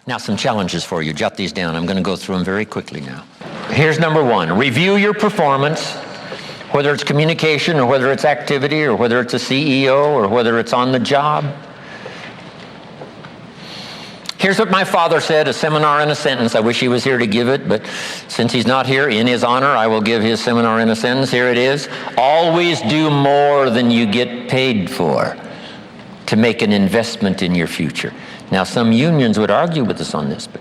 Now, some challenges for you. Jot these down. I'm going to go through them very quickly now. Here's number one. Review your performance, whether it's communication or whether it's activity or whether it's a CEO or whether it's on the job. Here's what my father said, a seminar in a sentence. I wish he was here to give it, but since he's not here, in his honor, I will give his seminar in a sentence. Here it is. Always do more than you get paid for to make an investment in your future. Now, some unions would argue with us on this, but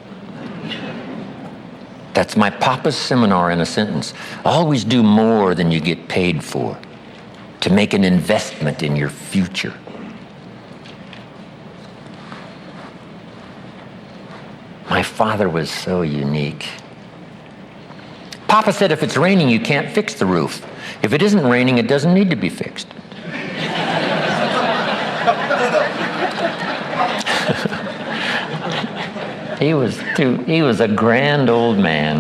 that's my papa's seminar in a sentence. Always do more than you get paid for to make an investment in your future. My father was so unique. Papa said if it's raining, you can't fix the roof. If it isn't raining, it doesn't need to be fixed. He was a grand old man.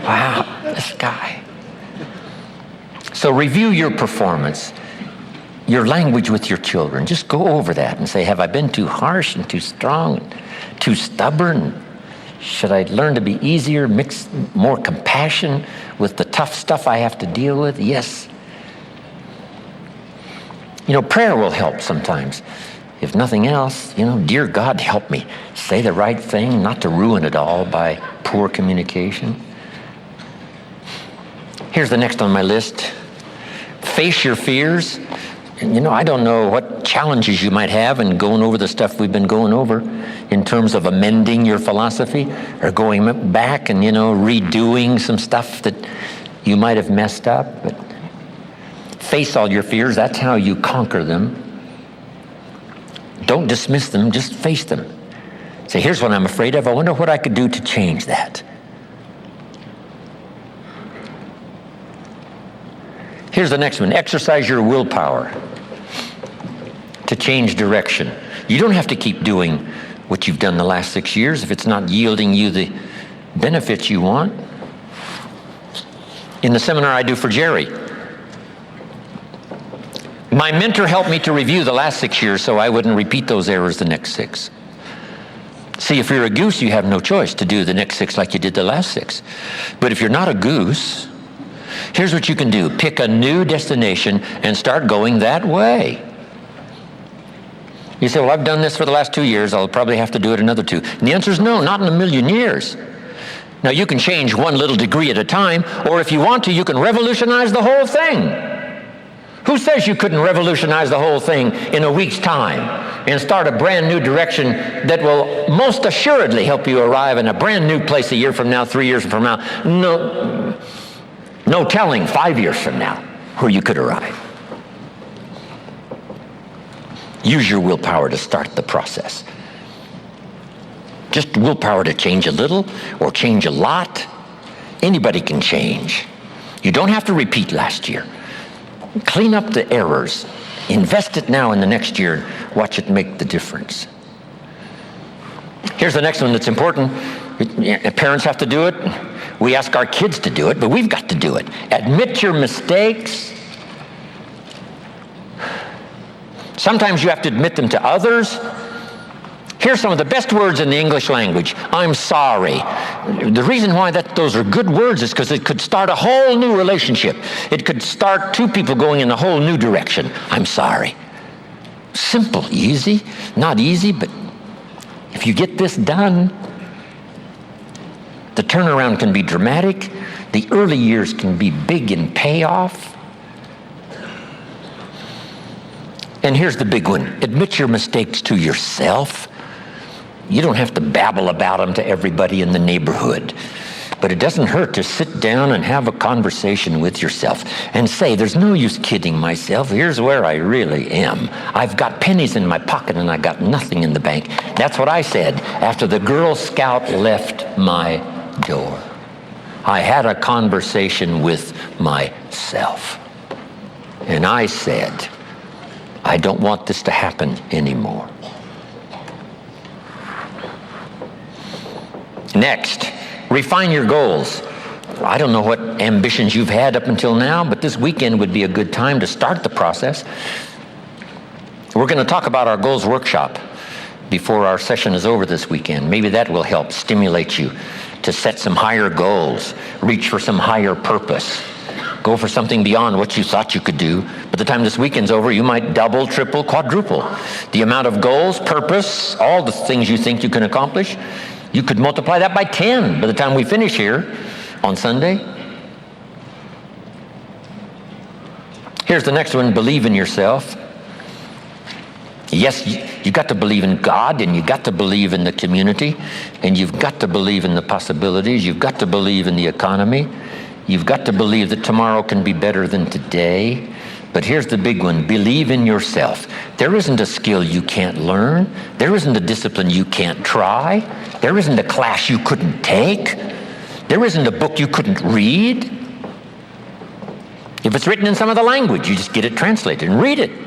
Wow, this guy. So review your performance, your language with your children. Just go over that and say, have I been too harsh and too strong, and too stubborn? Should I learn to be easier, mix more compassion with the tough stuff I have to deal with? Yes. Prayer will help sometimes. If nothing else, dear God, help me say the right thing, not to ruin it all by poor communication. Here's the next on my list. Face your fears. And I don't know what challenges you might have in going over the stuff we've been going over in terms of amending your philosophy or going back and, redoing some stuff that you might have messed up. But face all your fears. That's how you conquer them. Don't dismiss them, just face them. Say, here's what I'm afraid of. I wonder what I could do to change that. Here's the next one. Exercise your willpower to change direction. You don't have to keep doing what you've done the last 6 years if it's not yielding you the benefits you want. In the seminar I do for Jerry, my mentor helped me to review the last 6 years so I wouldn't repeat those errors the next 6. See, if you're a goose, you have no choice to do the next 6 like you did the last 6. But if you're not a goose, here's what you can do. Pick a new destination and start going that way. You say, well, I've done this for the last 2 years. I'll probably have to do it another 2. And the answer is no, not in a million years. Now, you can change one little degree at a time, or if you want to, you can revolutionize the whole thing. Who says you couldn't revolutionize the whole thing in a week's time and start a brand new direction that will most assuredly help you arrive in a brand new place a year from now, 3 years from now? No telling 5 years from now where you could arrive. Use your willpower to start the process. Just willpower to change a little or change a lot. Anybody can change. You don't have to repeat last year. Clean up the errors. Invest it now in the next year. Watch it make the difference. Here's the next one that's important. Parents have to do it. We ask our kids to do it, but we've got to do it. Admit your mistakes. Sometimes you have to admit them to others. Here's some of the best words in the English language. I'm sorry. The reason why those are good words is because it could start a whole new relationship. It could start 2 people going in a whole new direction. I'm sorry. Simple, easy. Not easy, but if you get this done, the turnaround can be dramatic. The early years can be big in payoff. And here's the big one. Admit your mistakes to yourself. You don't have to babble about them to everybody in the neighborhood. But it doesn't hurt to sit down and have a conversation with yourself and say, there's no use kidding myself. Here's where I really am. I've got pennies in my pocket and I got nothing in the bank. That's what I said after the Girl Scout left my door. I had a conversation with myself. And I said, I don't want this to happen anymore. Next, refine your goals. I don't know what ambitions you've had up until now, but this weekend would be a good time to start the process. We're going to talk about our goals workshop. before our session is over this weekend. Maybe that will help stimulate you to set some higher goals, reach for some higher purpose, go for something beyond what you thought you could do. By the time this weekend's over, you might double, triple, quadruple the amount of goals, purpose, all the things you think you can accomplish. You could multiply that by 10 by the time we finish here on Sunday. Here's the next one, believe in yourself. Yes, you got to believe in God, and you got to believe in the community, and you've got to believe in the possibilities. You've got to believe in the economy. You've got to believe that tomorrow can be better than today. But here's the big one, believe in yourself. There isn't a skill you can't learn. There isn't a discipline you can't try. There isn't a class you couldn't take. There isn't a book you couldn't read. If it's written in some other language, you just get it translated and read it.